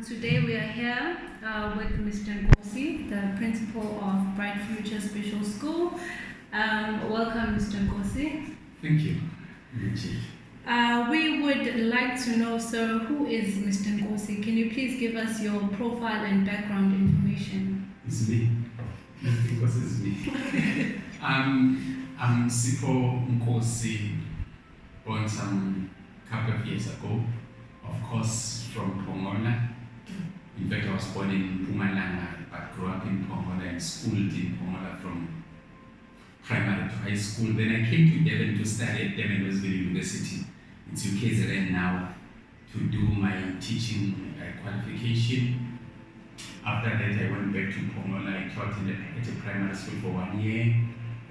Today we are here with Mr. Nkosi, the principal of Bright Future Special School. Welcome, Mr. Nkosi. Thank you. We would like to know, sir, who is Mr. Nkosi? Can you please give us your profile and background information? It's me. Because it's me. I'm Sipho Nkosi, born some couple of years ago, of course from Pongola. In fact, I was born in Mpumalanga, but grew up in Pongola and schooled in Pongola from primary to high school. Then I came to Devon to study at Devon Westville University. It's UKZN now, to do my teaching qualification. After that, I went back to Pongola. I taught at a primary school for 1 year.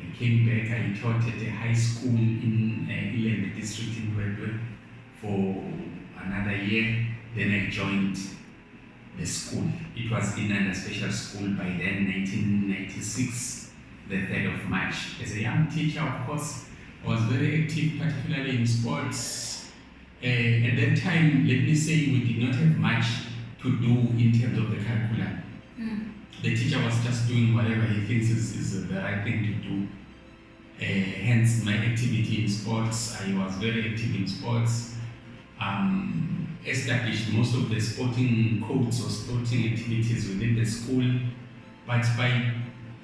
I came back, I taught at a high school in Ilembe district in Wedwe for another year. Then I joined the school. It was in a special school by then, 1996, the 3rd of March. As a young teacher, of course, I was very active, particularly in sports. At that time, let me say, we did not have much to do in terms of the curriculum. The teacher was just doing whatever he thinks is the right thing to do. Hence, my activity in sports, I was very active in sports. Established most of the sporting codes or sporting activities within the school. But by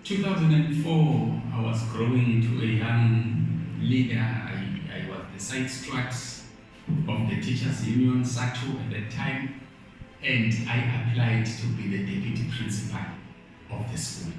2004, I was growing to a young leader. I was the side strat of the Teachers Union, SATU, at that time. And I applied to be the deputy principal of the school.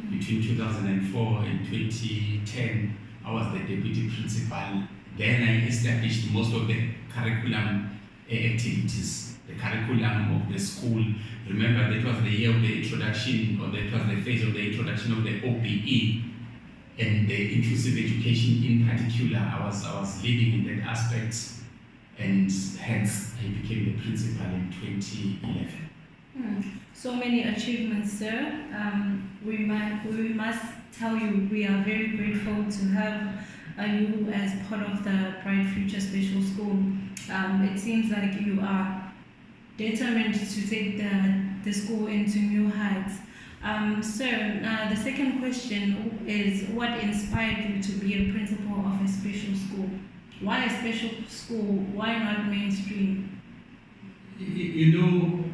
Between 2004 and 2010, I was the deputy principal. Then I established most of the curriculum activities, the curriculum of the school. Remember, that was the year of the introduction, or that was the phase of the introduction of the OBE and the inclusive education in particular. I was leading in that aspect, and hence I became the principal in 2011. So many achievements, sir. We must tell you we are very grateful to have you as part of the Bright Future Special School. It seems like you are determined to take the school into new heights. Sir, the second question is, what inspired you to be a principal of a special school? Why a special school? Why not mainstream? You know,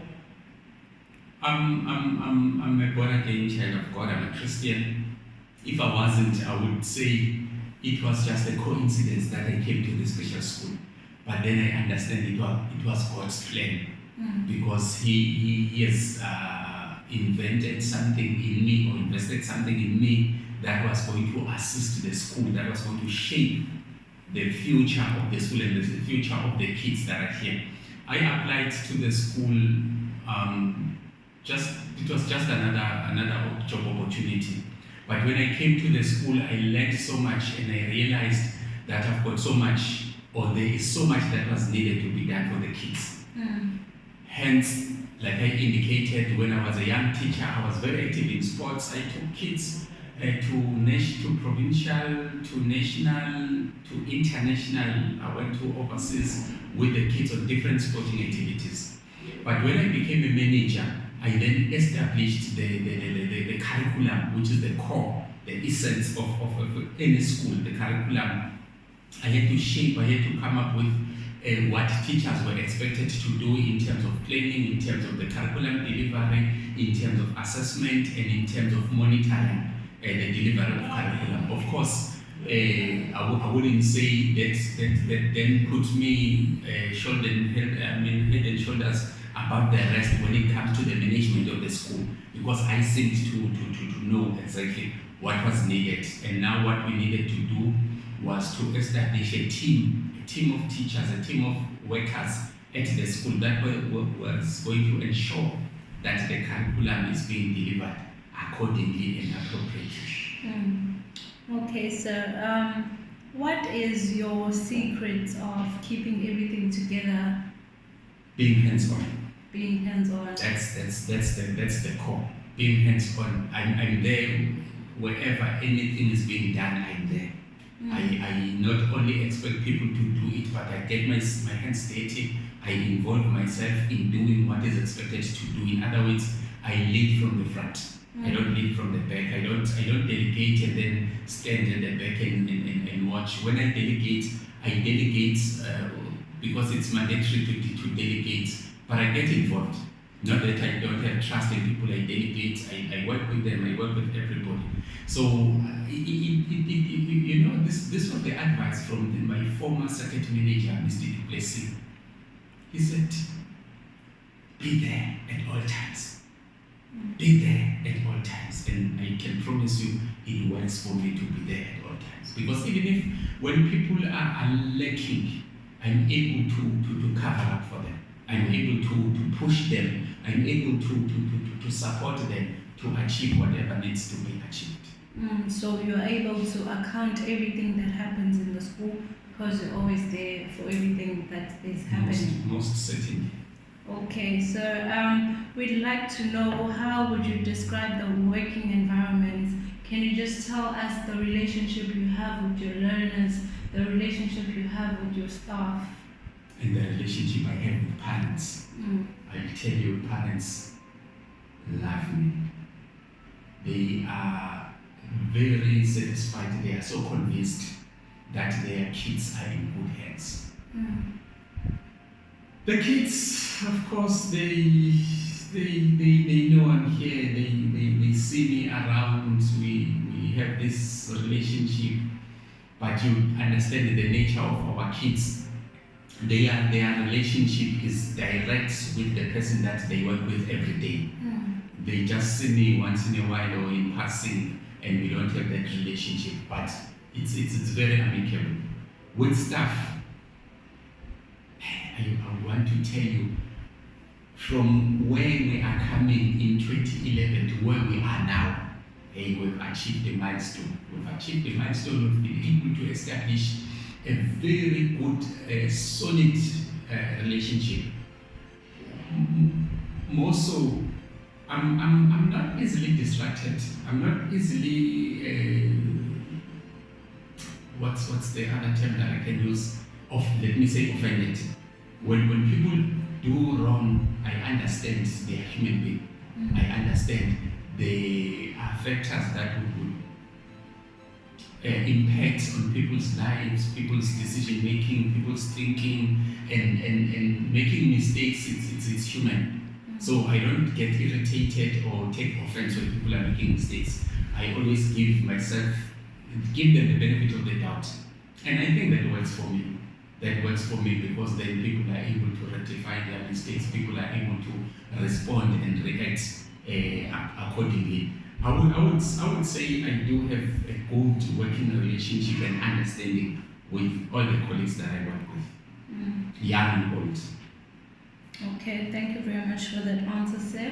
I'm a born again child of God. I'm a Christian. If I wasn't, I would say it was just a coincidence that I came to the special school. But then I understand it was God's plan, because He has invented something in me, or invested something in me, that was going to assist the school, that was going to shape the future of the school and the future of the kids that are here. I applied to the school. It was just another job opportunity. But when I came to the school, I learned so much, and I realized that I've got so much, or there is so much that was needed to be done for the kids. Hence, like I indicated, when I was a young teacher, I was very active in sports. I took kids to provincial, to national, to international. I went to overseas with the kids on different sporting activities. But when I became a manager, I then established the curriculum, which is the core, the essence of any school, the curriculum. I had to shape, I had to come up with what teachers were expected to do in terms of planning, in terms of the curriculum delivery, in terms of assessment, and in terms of monitoring the delivery of curriculum. Of course, I wouldn't say that then put me head and shoulders above the rest when it comes to the management of the school, because I seemed to know exactly what was needed. And now what we needed to do was to establish a team of teachers, a team of workers at the school that was going to ensure that the curriculum is being delivered accordingly and appropriately. Okay, sir. What is your secret of keeping everything together? Being hands-on. Being hands-on. That's the core. Being hands-on. I'm there wherever anything is being done. I'm there. I not only expect people to do it, but I get my hands dirty. I I involve myself in doing what is expected to do. In other words, I lead from the front. I don't lead from the back. I don't delegate and then stand at the back and watch. When I delegate because it's mandatory to delegate, but I get involved. Not that I don't have trust in people, I delegate, I work with them, I work with everybody. So, this was the advice from my former circuit manager, Mr. Du Plessis. He said, be there at all times. Be there at all times. And I can promise you, it works for me to be there at all times. Because even if, when people are lacking, I'm able to cover up for them. I'm able to push them. I'm able to support them to achieve whatever needs to be achieved. So you're able to account everything that happens in the school because you're always there for everything that is happening. Most certainly. Okay, so we'd like to know, how would you describe the working environment? Can you just tell us the relationship you have with your learners, the relationship you have with your staff? And the relationship I have with parents. I'll tell you, parents love me. They are very satisfied. They are so convinced that their kids are in good hands. The kids, of course, they know I'm here. They see me around. We have this relationship. But you understand the nature of our kids. Their relationship is direct with the person that they work with every day. They just see me once in a while or in passing, and we don't have that relationship. But it's very amicable. With staff, I want to tell you, from where we are coming in 2011 to where we are now, we've achieved a milestone. We've been able to establish a very good, solid relationship. More so, I'm not easily distracted. I'm not easily what's the other term that I can use? Let me say offended. When people do wrong, I understand they are human beings. I understand they are factors that would impact on people's lives, people's decision making, people's thinking, and making mistakes. It's human. So I don't get irritated or take offense when people are making mistakes. I always give them the benefit of the doubt. And I think that works for me. That works for me because then people are able to rectify their mistakes. People are able to respond and react accordingly. I would say I do have a good working relationship and understanding with all the colleagues that I work with, young and old. Okay, thank you very much for that answer, sir.